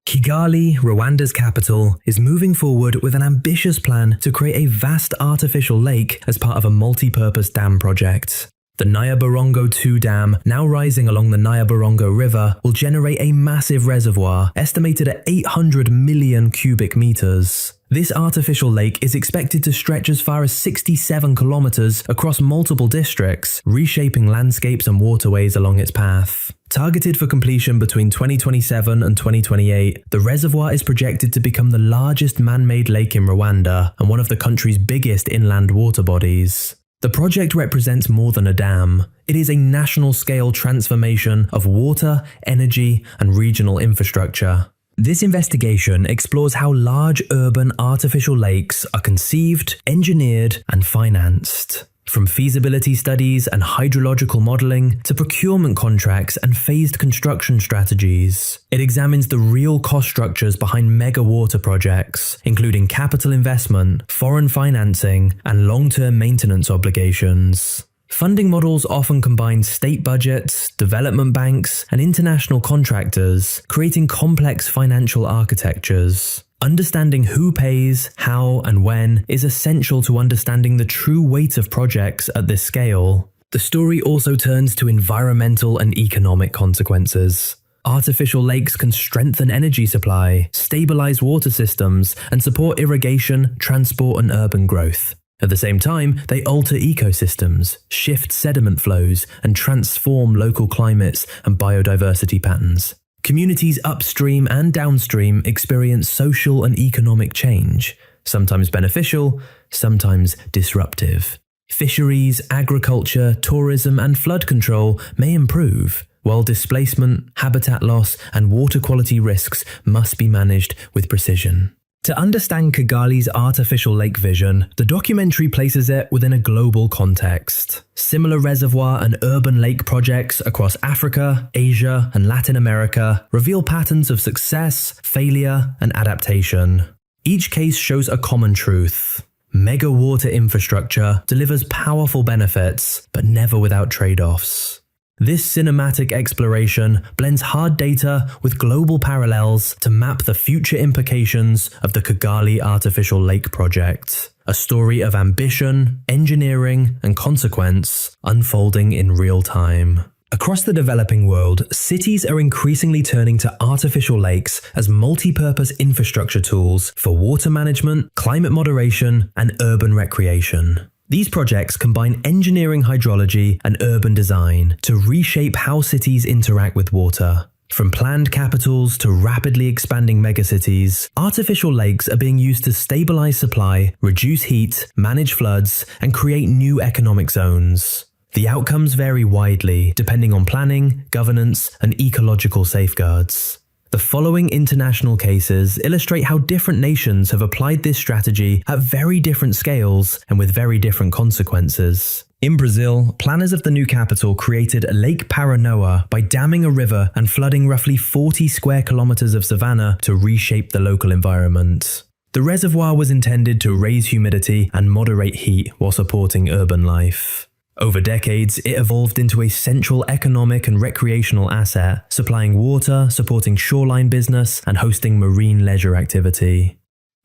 Kigali, Rwanda's capital, is moving forward with an ambitious plan to create a vast artificial lake as part of a multi-purpose dam project. The Nyabarongo II Dam, now rising along the Nyabarongo River, will generate a massive reservoir estimated at 800 million cubic meters. This artificial lake is expected to stretch as far as 67 kilometers across multiple districts, reshaping landscapes and waterways along its path. Targeted for completion between 2027 and 2028, the reservoir is projected to become the largest man-made lake in Rwanda and one of the country's biggest inland water bodies. The project represents more than a dam. It is a national-scale transformation of water, energy, and regional infrastructure. This investigation explores how large urban artificial lakes are conceived, engineered, and financed. From feasibility studies and hydrological modeling to procurement contracts and phased construction strategies, it examines the real cost structures behind mega water projects, including capital investment, foreign financing, and long-term maintenance obligations. Funding models often combine state budgets, development banks, and international contractors, creating complex financial architectures. Understanding who pays, how, and when is essential to understanding the true weight of projects at this scale. The story also turns to environmental and economic consequences. Artificial lakes can strengthen energy supply, stabilize water systems, and support irrigation, transport, and urban growth. At the same time, they alter ecosystems, shift sediment flows, and transform local climates and biodiversity patterns. Communities upstream and downstream experience social and economic change, sometimes beneficial, sometimes disruptive. Fisheries, agriculture, tourism, and flood control may improve, while displacement, habitat loss, and water quality risks must be managed with precision. To understand Kigali's artificial lake vision, the documentary places it within a global context. Similar reservoir and urban lake projects across Africa, Asia, and Latin America reveal patterns of success, failure, and adaptation. Each case shows a common truth. Mega water infrastructure delivers powerful benefits, but never without trade-offs. This cinematic exploration blends hard data with global parallels to map the future implications of the Kigali Artificial Lake Project, a story of ambition, engineering, and consequence unfolding in real time. Across the developing world, cities are increasingly turning to artificial lakes as multi-purpose infrastructure tools for water management, climate moderation, and urban recreation. These projects combine engineering hydrology and urban design to reshape how cities interact with water. From planned capitals to rapidly expanding megacities, artificial lakes are being used to stabilize supply, reduce heat, manage floods, and create new economic zones. The outcomes vary widely depending on planning, governance, and ecological safeguards. The following international cases illustrate how different nations have applied this strategy at very different scales and with very different consequences. In Brazil, planners of the new capital created Lake Paranoá by damming a river and flooding roughly 40 square kilometers of savanna to reshape the local environment. The reservoir was intended to raise humidity and moderate heat while supporting urban life. Over decades, it evolved into a central economic and recreational asset, supplying water, supporting shoreline business, and hosting marine leisure activity.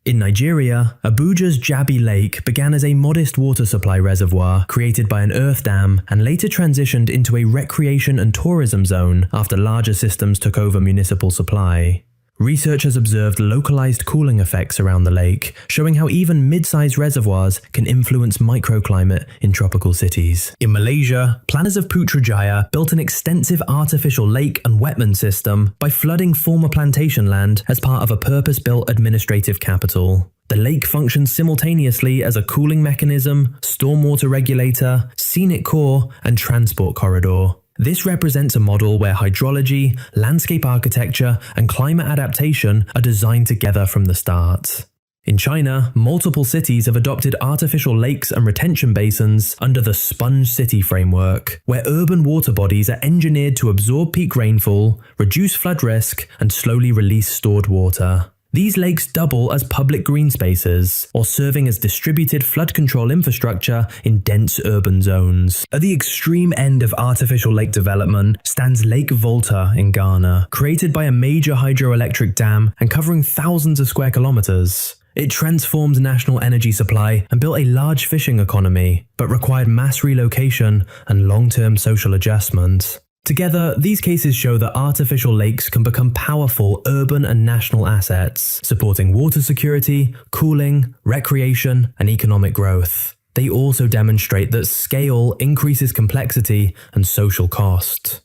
In Nigeria, Abuja's Jabi Lake began as a modest water supply reservoir created by an earth dam and later transitioned into a recreation and tourism zone after larger systems took over municipal supply. Researchers observed localized cooling effects around the lake, showing how even mid-sized reservoirs can influence microclimate in tropical cities. In Malaysia, planners of Putrajaya built an extensive artificial lake and wetland system by flooding former plantation land as part of a purpose-built administrative capital. The lake functions simultaneously as a cooling mechanism, stormwater regulator, scenic core, and transport corridor. This represents a model where hydrology, landscape architecture, and climate adaptation are designed together from the start. In China, multiple cities have adopted artificial lakes and retention basins under the Sponge City framework, where urban water bodies are engineered to absorb peak rainfall, reduce flood risk, and slowly release stored water. These lakes double as public green spaces, or serving as distributed flood control infrastructure in dense urban zones. At the extreme end of artificial lake development stands Lake Volta in Ghana, created by a major hydroelectric dam and covering thousands of square kilometers. It transformed national energy supply and built a large fishing economy, but required mass relocation and long-term social adjustment. Together, these cases show that artificial lakes can become powerful urban and national assets, supporting water security, cooling, recreation, and economic growth. They also demonstrate that scale increases complexity and social cost.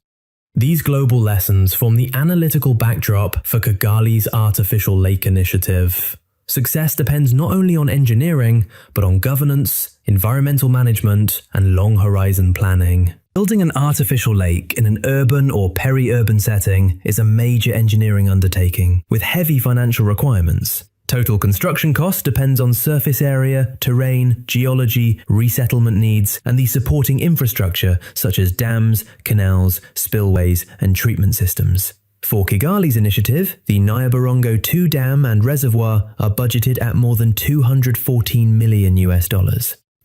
These global lessons form the analytical backdrop for Kigali's Artificial Lake Initiative. Success depends not only on engineering, but on governance, environmental management, and long-horizon planning. Building an artificial lake in an urban or peri-urban setting is a major engineering undertaking, with heavy financial requirements. Total construction cost depends on surface area, terrain, geology, resettlement needs, and the supporting infrastructure such as dams, canals, spillways, and treatment systems. For Kigali's initiative, the Nyabarongo II Dam and reservoir are budgeted at more than $214 million.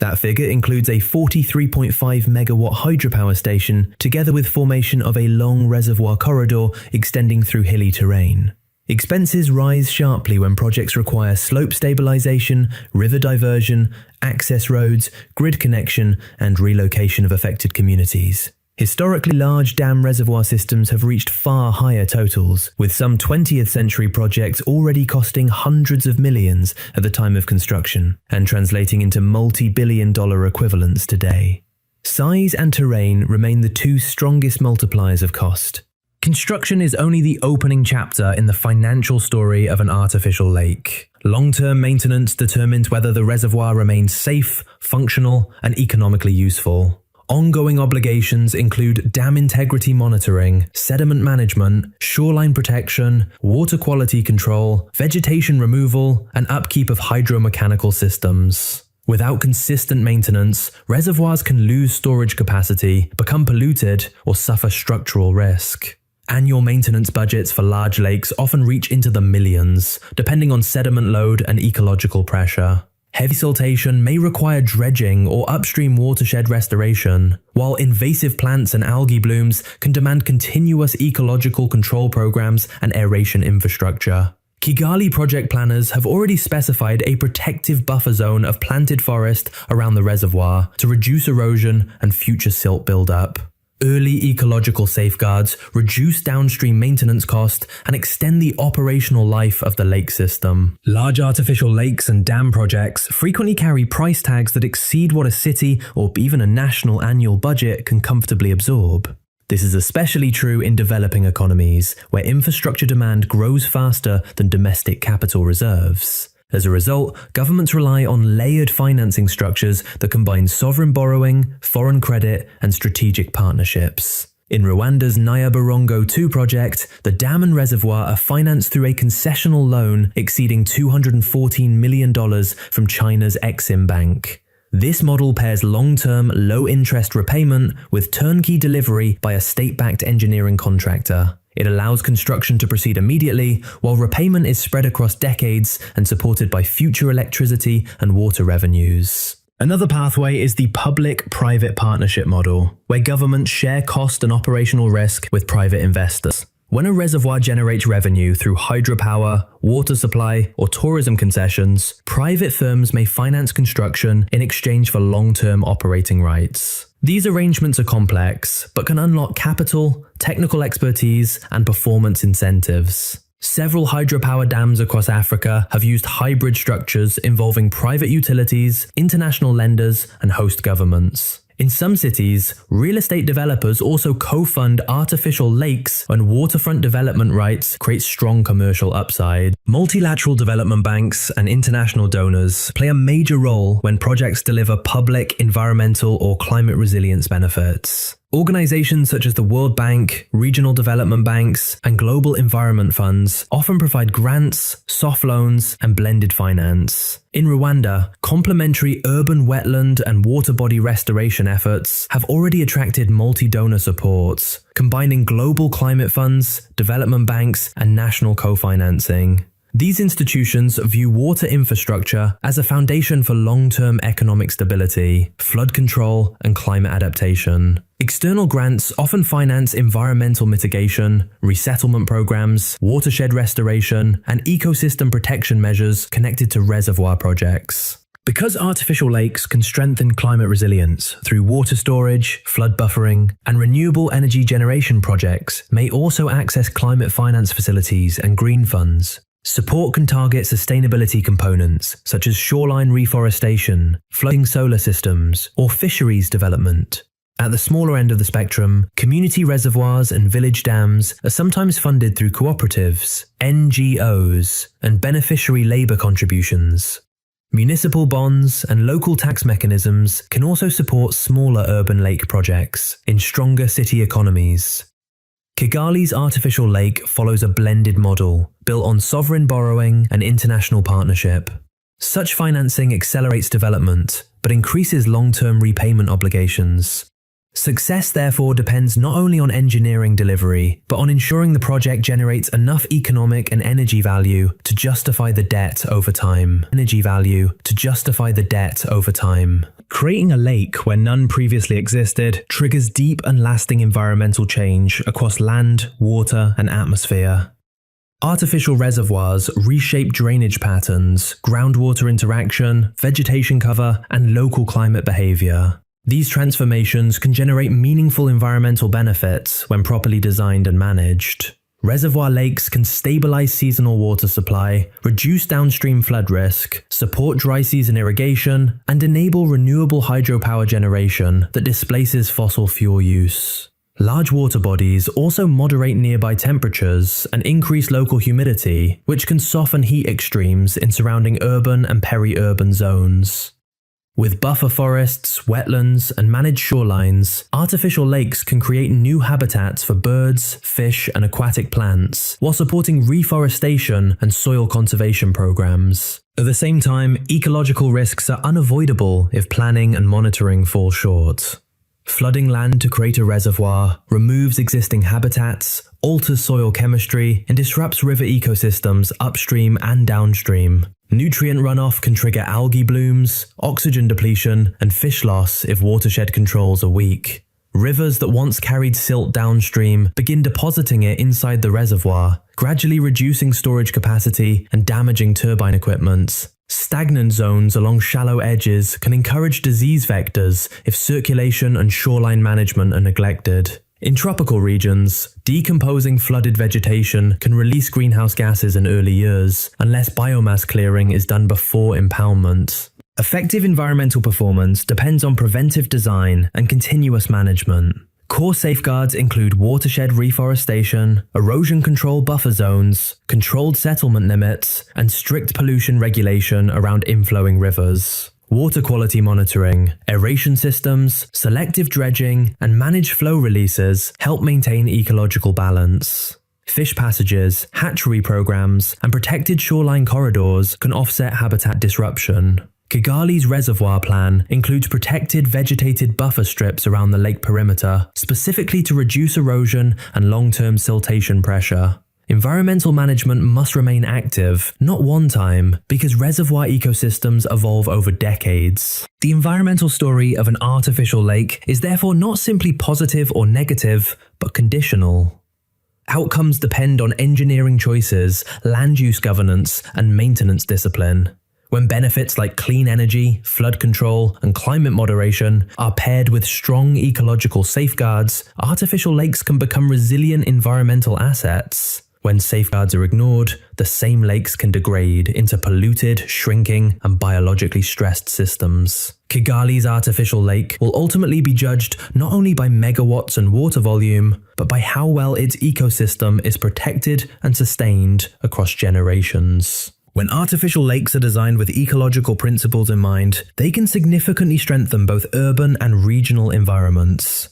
That figure includes a 43.5 megawatt hydropower station, together with formation of a long reservoir corridor extending through hilly terrain. Expenses rise sharply when projects require slope stabilization, river diversion, access roads, grid connection, and relocation of affected communities. Historically large dam reservoir systems have reached far higher totals, with some 20th century projects already costing hundreds of millions at the time of construction, and translating into multi-billion-dollar equivalents today. Size and terrain remain the two strongest multipliers of cost. Construction is only the opening chapter in the financial story of an artificial lake. Long-term maintenance determines whether the reservoir remains safe, functional, and economically useful. Ongoing obligations include dam integrity monitoring, sediment management, shoreline protection, water quality control, vegetation removal, and upkeep of hydromechanical systems. Without consistent maintenance, reservoirs can lose storage capacity, become polluted, or suffer structural risk. Annual maintenance budgets for large lakes often reach into the millions, depending on sediment load and ecological pressure. Heavy siltation may require dredging or upstream watershed restoration, while invasive plants and algae blooms can demand continuous ecological control programs and aeration infrastructure. Kigali project planners have already specified a protective buffer zone of planted forest around the reservoir to reduce erosion and future silt buildup. Early ecological safeguards reduce downstream maintenance cost and extend the operational life of the lake system. Large artificial lakes and dam projects frequently carry price tags that exceed what a city or even a national annual budget can comfortably absorb. This is especially true in developing economies, where infrastructure demand grows faster than domestic capital reserves. As a result, governments rely on layered financing structures that combine sovereign borrowing, foreign credit, and strategic partnerships. In Rwanda's Nyabarongo II project, the dam and reservoir are financed through a concessional loan exceeding $214 million from China's Exim Bank. This model pairs long-term, low-interest repayment with turnkey delivery by a state-backed engineering contractor. It allows construction to proceed immediately, while repayment is spread across decades and supported by future electricity and water revenues. Another pathway is the public-private partnership model, where governments share cost and operational risk with private investors. When a reservoir generates revenue through hydropower, water supply, or tourism concessions, private firms may finance construction in exchange for long-term operating rights. These arrangements are complex, but can unlock capital, technical expertise, and performance incentives. Several hydropower dams across Africa have used hybrid structures involving private utilities, international lenders, and host governments. In some cities, real estate developers also co-fund artificial lakes, and waterfront development rights create strong commercial upside. Multilateral development banks and international donors play a major role when projects deliver public, environmental, or climate resilience benefits. Organizations such as the World Bank, regional development banks, and global environment funds often provide grants, soft loans, and blended finance. In Rwanda, complementary urban wetland and water body restoration efforts have already attracted multi-donor supports, combining global climate funds, development banks, and national co-financing. These institutions view water infrastructure as a foundation for long-term economic stability, flood control, and climate adaptation. External grants often finance environmental mitigation, resettlement programs, watershed restoration, and ecosystem protection measures connected to reservoir projects. Because artificial lakes can strengthen climate resilience through water storage, flood buffering, and renewable energy generation projects may also access climate finance facilities and green funds. Support can target sustainability components such as shoreline reforestation, floating solar systems, or fisheries development. At the smaller end of the spectrum, community reservoirs and village dams are sometimes funded through cooperatives, NGOs, and beneficiary labour contributions. Municipal bonds and local tax mechanisms can also support smaller urban lake projects in stronger city economies. Kigali's artificial lake follows a blended model, built on sovereign borrowing and international partnership. Such financing accelerates development, but increases long-term repayment obligations. Success therefore depends not only on engineering delivery, but on ensuring the project generates enough economic and energy value to justify the debt over time. Creating a lake where none previously existed triggers deep and lasting environmental change across land, water, and atmosphere. Artificial reservoirs reshape drainage patterns, groundwater interaction, vegetation cover, and local climate behavior. These transformations can generate meaningful environmental benefits when properly designed and managed. Reservoir lakes can stabilize seasonal water supply, reduce downstream flood risk, support dry season irrigation, and enable renewable hydropower generation that displaces fossil fuel use. Large water bodies also moderate nearby temperatures and increase local humidity, which can soften heat extremes in surrounding urban and peri-urban zones. With buffer forests, wetlands, and managed shorelines, artificial lakes can create new habitats for birds, fish, and aquatic plants, while supporting reforestation and soil conservation programs. At the same time, ecological risks are unavoidable if planning and monitoring fall short. Flooding land to create a reservoir removes existing habitats, alters soil chemistry, and disrupts river ecosystems upstream and downstream. Nutrient runoff can trigger algae blooms, oxygen depletion, and fish loss if watershed controls are weak. Rivers that once carried silt downstream begin depositing it inside the reservoir, gradually reducing storage capacity and damaging turbine equipment. Stagnant zones along shallow edges can encourage disease vectors if circulation and shoreline management are neglected. In tropical regions, decomposing flooded vegetation can release greenhouse gases in early years, unless biomass clearing is done before impoundment. Effective environmental performance depends on preventive design and continuous management. Core safeguards include watershed reforestation, erosion control buffer zones, controlled settlement limits, and strict pollution regulation around inflowing rivers. Water quality monitoring, aeration systems, selective dredging, and managed flow releases help maintain ecological balance. Fish passages, hatchery programs, and protected shoreline corridors can offset habitat disruption. Kigali's reservoir plan includes protected vegetated buffer strips around the lake perimeter, specifically to reduce erosion and long-term siltation pressure. Environmental management must remain active, not one-time, because reservoir ecosystems evolve over decades. The environmental story of an artificial lake is therefore not simply positive or negative, but conditional. Outcomes depend on engineering choices, land use governance, and maintenance discipline. When benefits like clean energy, flood control, and climate moderation are paired with strong ecological safeguards, artificial lakes can become resilient environmental assets. When safeguards are ignored, the same lakes can degrade into polluted, shrinking, and biologically stressed systems. Kigali's artificial lake will ultimately be judged not only by megawatts and water volume, but by how well its ecosystem is protected and sustained across generations. When artificial lakes are designed with ecological principles in mind, they can significantly strengthen both urban and regional environments.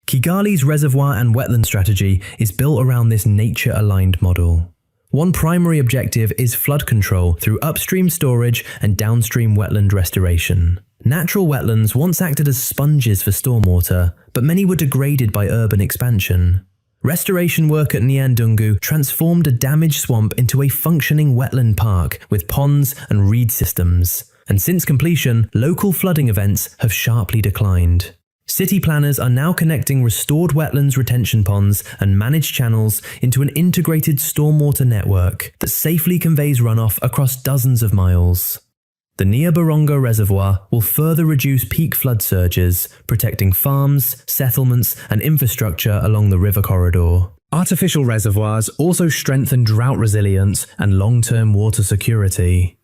Kigali's reservoir and wetland strategy is built around this nature-aligned model. One primary objective is flood control through upstream storage and downstream wetland restoration. Natural wetlands once acted as sponges for stormwater, but many were degraded by urban expansion. Restoration work at Nyandungu transformed a damaged swamp into a functioning wetland park with ponds and reed systems, and since completion, local flooding events have sharply declined. City planners are now connecting restored wetlands retention ponds and managed channels into an integrated stormwater network that safely conveys runoff across dozens of miles. The Nyabarongo Reservoir will further reduce peak flood surges, protecting farms, settlements, and infrastructure along the river corridor. Artificial reservoirs also strengthen drought resilience and long-term water security.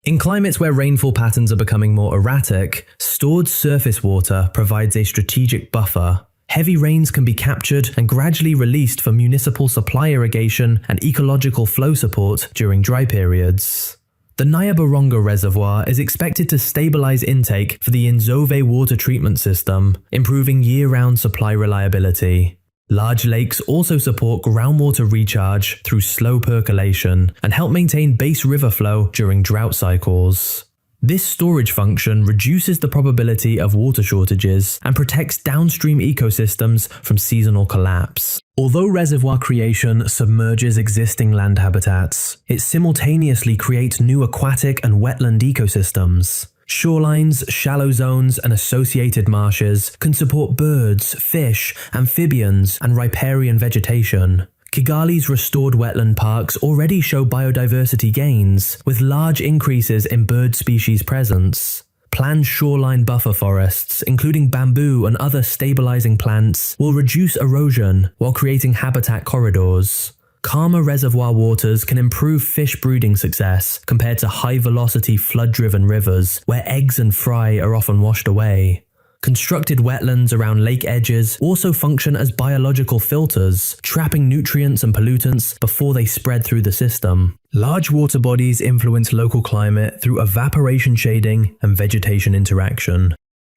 In climates where rainfall patterns are becoming more erratic, stored surface water provides a strategic buffer. Heavy rains can be captured and gradually released for municipal supply irrigation and ecological flow support during dry periods. The Nyabarongo Reservoir is expected to stabilize intake for the Nzove water treatment system, improving year-round supply reliability. Large lakes also support groundwater recharge through slow percolation and help maintain base river flow during drought cycles. This storage function reduces the probability of water shortages and protects downstream ecosystems from seasonal collapse. Although reservoir creation submerges existing land habitats, it simultaneously creates new aquatic and wetland ecosystems. Shorelines, shallow zones, and associated marshes can support birds, fish, amphibians, and riparian vegetation. Kigali's restored wetland parks already show biodiversity gains, with large increases in bird species presence. Planned shoreline buffer forests, including bamboo and other stabilizing plants, will reduce erosion while creating habitat corridors. Calmer reservoir waters can improve fish breeding success compared to high-velocity flood-driven rivers where eggs and fry are often washed away. Constructed wetlands around lake edges also function as biological filters, trapping nutrients and pollutants before they spread through the system. Large water bodies influence local climate through evaporation shading and vegetation interaction.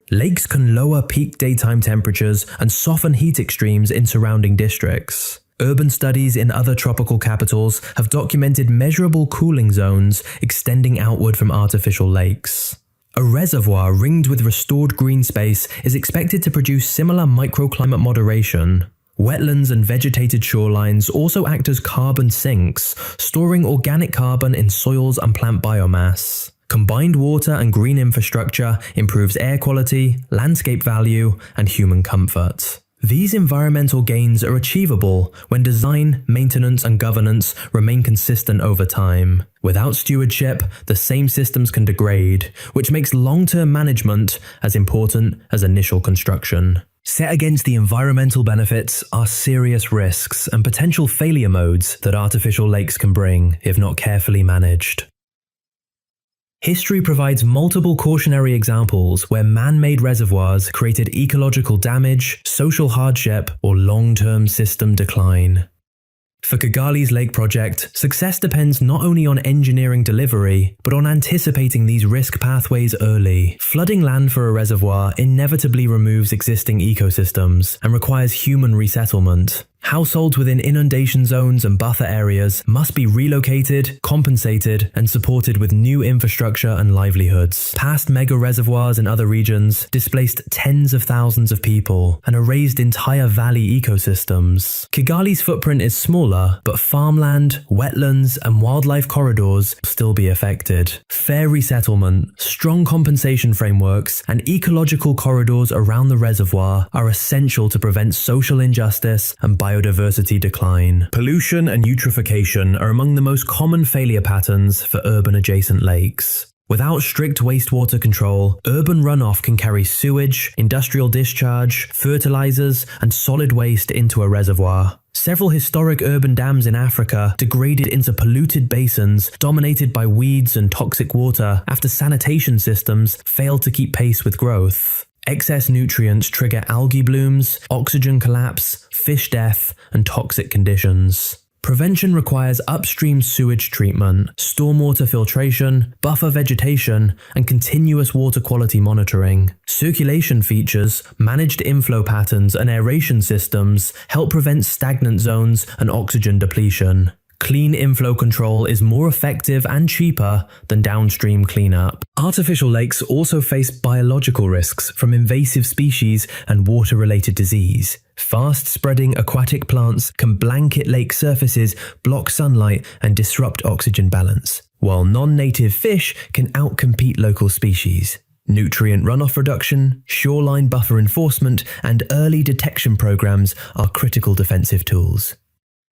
Lakes can lower peak daytime temperatures and soften heat extremes in surrounding districts. Urban studies in other tropical capitals have documented measurable cooling zones extending outward from artificial lakes. A reservoir ringed with restored green space is expected to produce similar microclimate moderation. Wetlands and vegetated shorelines also act as carbon sinks, storing organic carbon in soils and plant biomass. Combined water and green infrastructure improves air quality, landscape value, and human comfort. These environmental gains are achievable when design, maintenance, and governance remain consistent over time. Without stewardship, the same systems can degrade, which makes long-term management as important as initial construction. Set against the environmental benefits are serious risks and potential failure modes that artificial lakes can bring if not carefully managed. History provides multiple cautionary examples where man-made reservoirs created ecological damage, social hardship, or long-term system decline. For Kigali's lake project, success depends not only on engineering delivery, but on anticipating these risk pathways early. Flooding land for a reservoir inevitably removes existing ecosystems and requires human resettlement. Households within inundation zones and buffer areas must be relocated, compensated, and supported with new infrastructure and livelihoods. Past mega reservoirs in other regions displaced tens of thousands of people and erased entire valley ecosystems. Kigali's footprint is smaller, but farmland, wetlands, and wildlife corridors will still be affected. Fair resettlement, strong compensation frameworks, and ecological corridors around the reservoir are essential to prevent social injustice and biodiversity decline. Pollution and eutrophication are among the most common failure patterns for urban adjacent lakes. Without strict wastewater control, urban runoff can carry sewage, industrial discharge, fertilizers, and solid waste into a reservoir. Several historic urban dams in Africa degraded into polluted basins dominated by weeds and toxic water after sanitation systems failed to keep pace with growth. Excess nutrients trigger algae blooms, oxygen collapse, fish death, and toxic conditions. Prevention requires upstream sewage treatment, stormwater filtration, buffer vegetation, and continuous water quality monitoring. Circulation features, managed inflow patterns, and aeration systems help prevent stagnant zones and oxygen depletion. Clean inflow control is more effective and cheaper than downstream cleanup. Artificial lakes also face biological risks from invasive species and water-related disease. Fast-spreading aquatic plants can blanket lake surfaces, block sunlight, and disrupt oxygen balance, while non-native fish can outcompete local species. Nutrient runoff reduction, shoreline buffer enforcement, and early detection programs are critical defensive tools.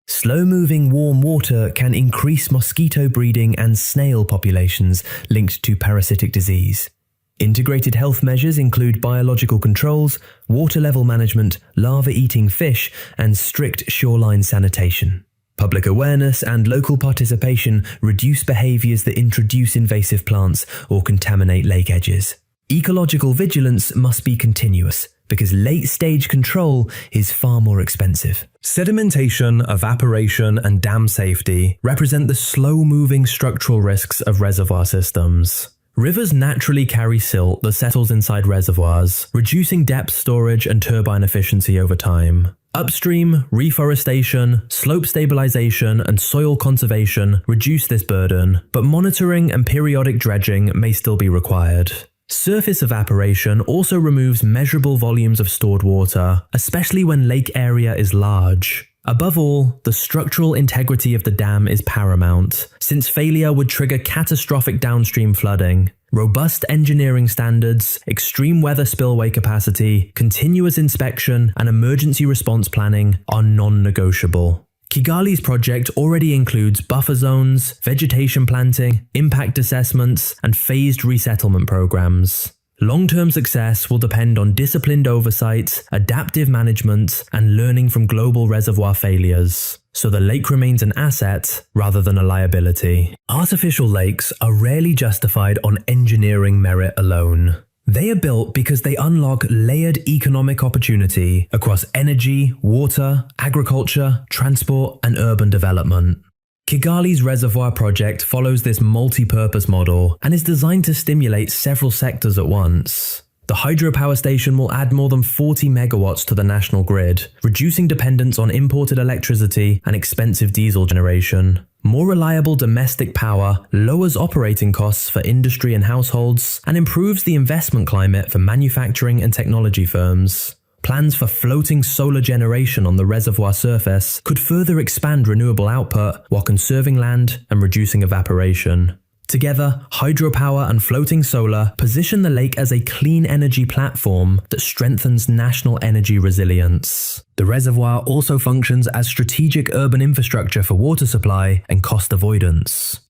Slow-moving warm water can increase mosquito breeding and snail populations linked to parasitic disease. Integrated health measures include biological controls, water level management, larva-eating fish, and strict shoreline sanitation. Public awareness and local participation reduce behaviors that introduce invasive plants or contaminate lake edges. Ecological vigilance must be continuous, because late-stage control is far more expensive. Sedimentation, evaporation, and dam safety represent the slow-moving structural risks of reservoir systems. Rivers naturally carry silt that settles inside reservoirs, reducing depth storage and turbine efficiency over time. Upstream, reforestation, slope stabilization, and soil conservation reduce this burden, but monitoring and periodic dredging may still be required. Surface evaporation also removes measurable volumes of stored water, especially when lake area is large. Above all, the structural integrity of the dam is paramount, since failure would trigger catastrophic downstream flooding. Robust engineering standards, extreme weather spillway capacity, continuous inspection, and emergency response planning are non-negotiable. Kigali's project already includes buffer zones, vegetation planting, impact assessments, and phased resettlement programs. Long-term success will depend on disciplined oversight, adaptive management, and learning from global reservoir failures, so the lake remains an asset rather than a liability. Artificial lakes are rarely justified on engineering merit alone. They are built because they unlock layered economic opportunity across energy, water, agriculture, transport, and urban development. Kigali's reservoir project follows this multi-purpose model and is designed to stimulate several sectors at once. The hydropower station will add more than 40 megawatts to the national grid, reducing dependence on imported electricity and expensive diesel generation. More reliable domestic power lowers operating costs for industry and households and improves the investment climate for manufacturing and technology firms. Plans for floating solar generation on the reservoir surface could further expand renewable output while conserving land and reducing evaporation. Together, hydropower and floating solar position the lake as a clean energy platform that strengthens national energy resilience. The reservoir also functions as strategic urban infrastructure for water supply and cost avoidance.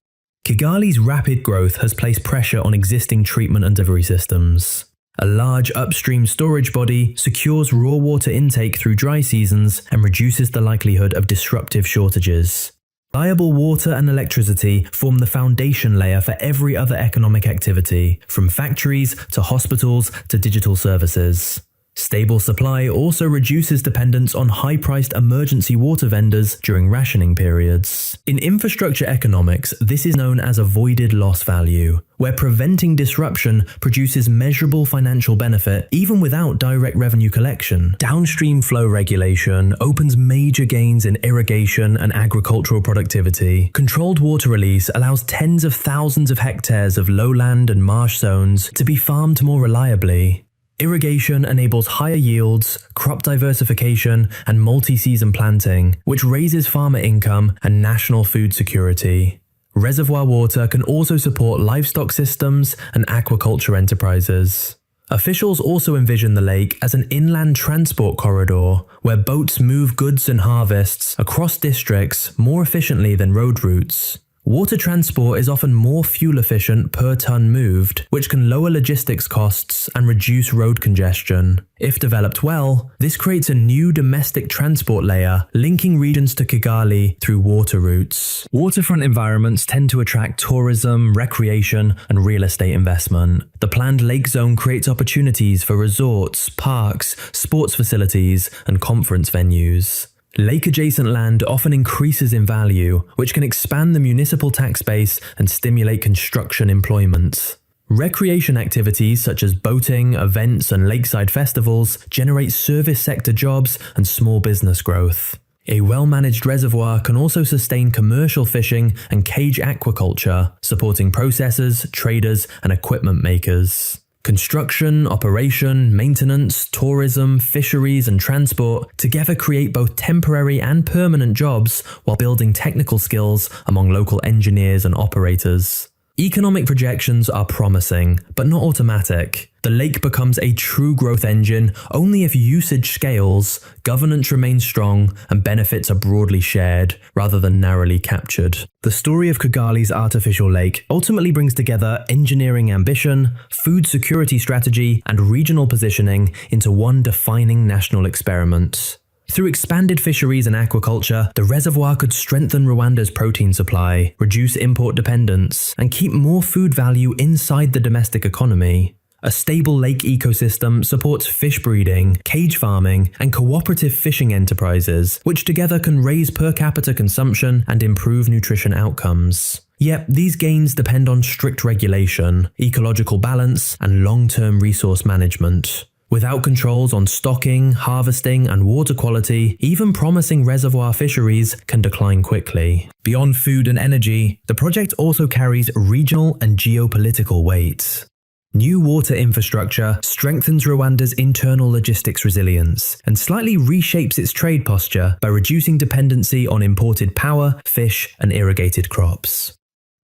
Kigali's rapid growth has placed pressure on existing treatment and delivery systems. A large upstream storage body secures raw water intake through dry seasons and reduces the likelihood of disruptive shortages. Reliable water and electricity form the foundation layer for every other economic activity, from factories to hospitals to digital services. Stable supply also reduces dependence on high-priced emergency water vendors during rationing periods. In infrastructure economics, this is known as avoided loss value, where preventing disruption produces measurable financial benefit even without direct revenue collection. Downstream flow regulation opens major gains in irrigation and agricultural productivity. Controlled water release allows tens of thousands of hectares of lowland and marsh zones to be farmed more reliably. Irrigation enables higher yields, crop diversification, and multi-season planting, which raises farmer income and national food security. Reservoir water can also support livestock systems and aquaculture enterprises. Officials also envision the lake as an inland transport corridor where boats move goods and harvests across districts more efficiently than road routes. Water transport is often more fuel efficient per ton moved, which can lower logistics costs and reduce road congestion. If developed well, this creates a new domestic transport layer linking regions to Kigali through water routes. Waterfront environments tend to attract tourism, recreation, and real estate investment. The planned lake zone creates opportunities for resorts, parks, sports facilities, and conference venues. Lake-adjacent land often increases in value, which can expand the municipal tax base and stimulate construction employment. Recreation activities such as boating, events, and lakeside festivals generate service sector jobs and small business growth. A well-managed reservoir can also sustain commercial fishing and cage aquaculture, supporting processors, traders, and equipment makers. Construction, operation, maintenance, tourism, fisheries, and transport together create both temporary and permanent jobs while building technical skills among local engineers and operators. Economic projections are promising, but not automatic. The lake becomes a true growth engine only if usage scales, governance remains strong, and benefits are broadly shared, rather than narrowly captured. The story of Kigali's artificial lake ultimately brings together engineering ambition, food security strategy, and regional positioning into one defining national experiment. Through expanded fisheries and aquaculture, the reservoir could strengthen Rwanda's protein supply, reduce import dependence, and keep more food value inside the domestic economy. A stable lake ecosystem supports fish breeding, cage farming, and cooperative fishing enterprises, which together can raise per capita consumption and improve nutrition outcomes. Yet, these gains depend on strict regulation, ecological balance, and long-term resource management. Without controls on stocking, harvesting, and water quality, even promising reservoir fisheries can decline quickly. Beyond food and energy, the project also carries regional and geopolitical weight. New water infrastructure strengthens Rwanda's internal logistics resilience and slightly reshapes its trade posture by reducing dependency on imported power, fish, and irrigated crops.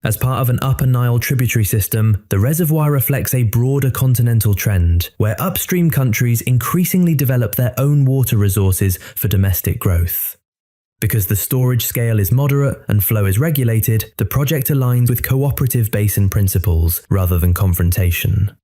As part of an Upper Nile tributary system, the reservoir reflects a broader continental trend, where upstream countries increasingly develop their own water resources for domestic growth. Because the storage scale is moderate and flow is regulated, the project aligns with cooperative basin principles rather than confrontation.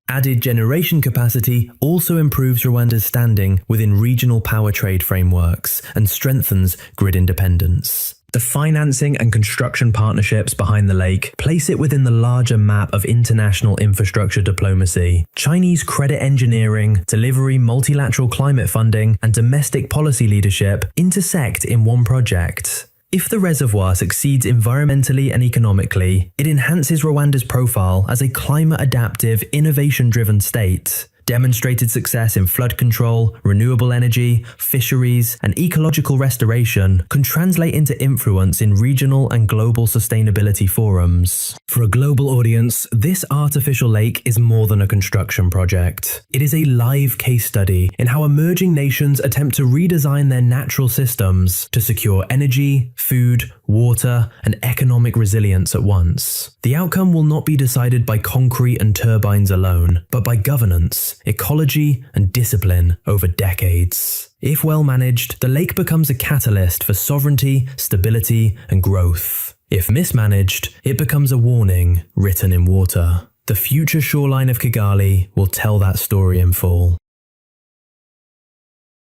Added generation capacity also improves Rwanda's standing within regional power trade frameworks and strengthens grid independence. The financing and construction partnerships behind the lake place it within the larger map of international infrastructure diplomacy. Chinese credit engineering, delivery, multilateral climate funding, and domestic policy leadership intersect in one project. If the reservoir succeeds environmentally and economically, it enhances Rwanda's profile as a climate-adaptive, innovation-driven state. Demonstrated success in flood control, renewable energy, fisheries, and ecological restoration can translate into influence in regional and global sustainability forums. For a global audience, this artificial lake is more than a construction project. It is a live case study in how emerging nations attempt to redesign their natural systems to secure energy, food, water, and economic resilience at once. The outcome will not be decided by concrete and turbines alone, but by governance, ecology, and discipline over decades. If well managed, the lake becomes a catalyst for sovereignty, stability, and growth. If mismanaged, it becomes a warning written in water. The future shoreline of Kigali will tell that story in full.